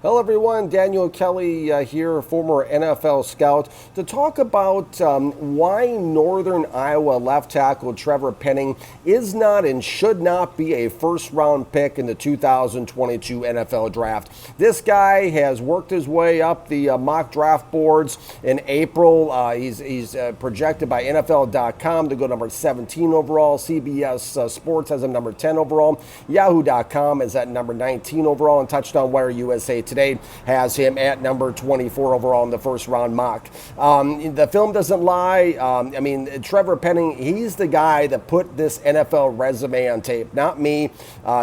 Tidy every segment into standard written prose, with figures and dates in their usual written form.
Hello, everyone. Daniel Kelly here, former NFL scout, to talk about why Northern Iowa left tackle Trevor Penning is not and should not be a first-round pick in the 2022 NFL Draft. This guy has worked his way up the mock draft boards in April. He's projected by NFL.com to go number 17 overall. CBS Sports has him number 10 overall. Yahoo.com is at number 19 overall, and Touchdown Wire USA Today has him at number 24 overall in the first round mock. The film doesn't lie. Trevor Penning, he's the guy that put this NFL resume on tape, not me.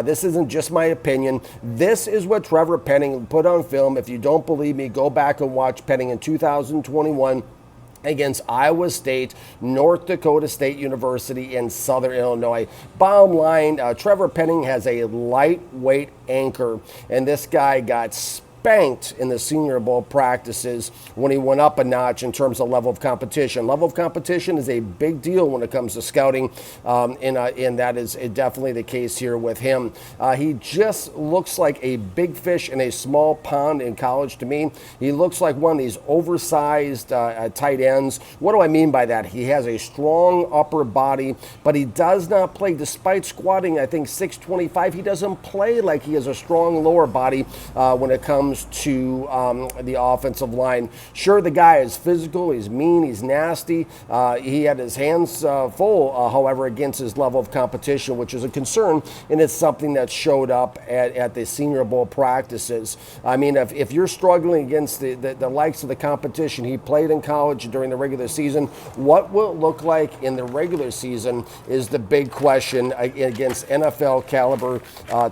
This isn't just my opinion. This is what Trevor Penning put on film. If you don't believe me, go back and watch Penning in 2021 against Iowa State, North Dakota State University, and Southern Illinois. Bottom line, Trevor Penning has a lightweight anchor, and this guy got spanked in the Senior Bowl practices when he went up a notch in terms of level of competition. Level of competition is a big deal when it comes to scouting, and that is definitely the case here with him. He just looks like a big fish in a small pond in college to me. He looks like one of these oversized tight ends. What do I mean by that? He has a strong upper body, but he does not play, despite squatting, I think, 625. He doesn't play like he has a strong lower body when it comes to the offensive line. Sure, the guy is physical, he's mean, he's nasty. He had his hands full, however, against his level of competition, which is a concern, and it's something that showed up at the Senior Bowl practices. I mean, if you're struggling against the likes of the competition he played in college during the regular season, what will it look like in the regular season is the big question against NFL caliber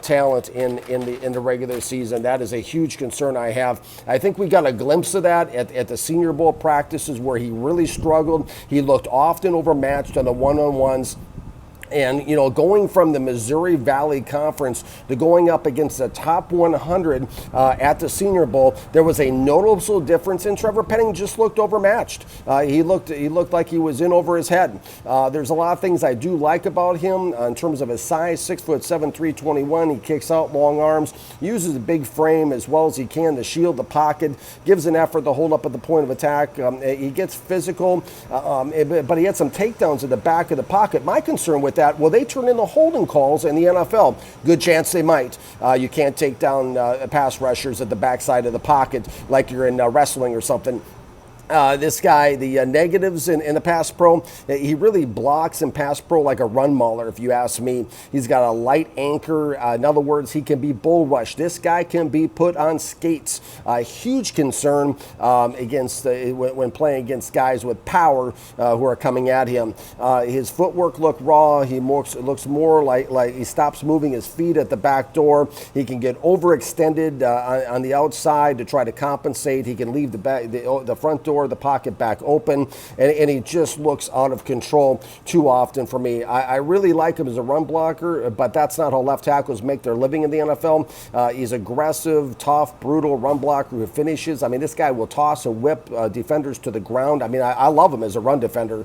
talent in the regular season. That is a huge concern I have. I think we got a glimpse of that at the Senior Bowl practices where he really struggled. He looked often overmatched on the one-on-ones. And, going from the Missouri Valley Conference to going up against the top 100 at the Senior Bowl, there was a noticeable difference, and Trevor Penning just looked overmatched. He looked like he was in over his head. There's a lot of things I do like about him in terms of his size, 6'7", 321. He kicks out long arms, uses a big frame as well as he can to shield the pocket, gives an effort to hold up at the point of attack. He gets physical, but he had some takedowns at the back of the pocket. My concern with that, will they turn into holding calls in the NFL? Good chance they might. You can't take down pass rushers at the backside of the pocket like you're in wrestling or something. This guy, the negatives in the pass pro, he really blocks in pass pro like a run mauler, if you ask me. He's got a light anchor. In other words, he can be bull rushed. This guy can be put on skates. A huge concern against when playing against guys with power who are coming at him. His footwork looked raw. He looks more like he stops moving his feet at the back door. He can get overextended on the outside to try to compensate. He can leave the front door, the pocket back open, and he just looks out of control too often for me. I really like him as a run blocker, but that's not how left tackles make their living in the NFL. He's aggressive, tough, brutal run blocker who finishes. I mean, this guy will toss and whip defenders to the ground. I mean, I love him as a run defender,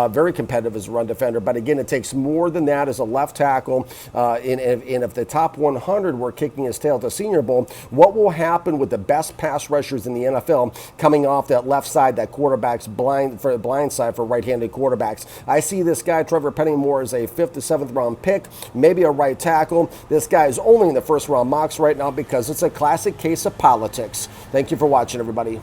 very competitive as a run defender, but again, it takes more than that as a left tackle. And if the top 100 were kicking his tail at the Senior Bowl, what will happen with the best pass rushers in the NFL coming off that left side, that quarterback's blind side for right-handed quarterbacks? I see this guy, Trevor Penning, more as a 5th to 7th round pick, maybe a right tackle. This guy is only in the first round mocks right now because it's a classic case of politics. Thank you for watching, everybody.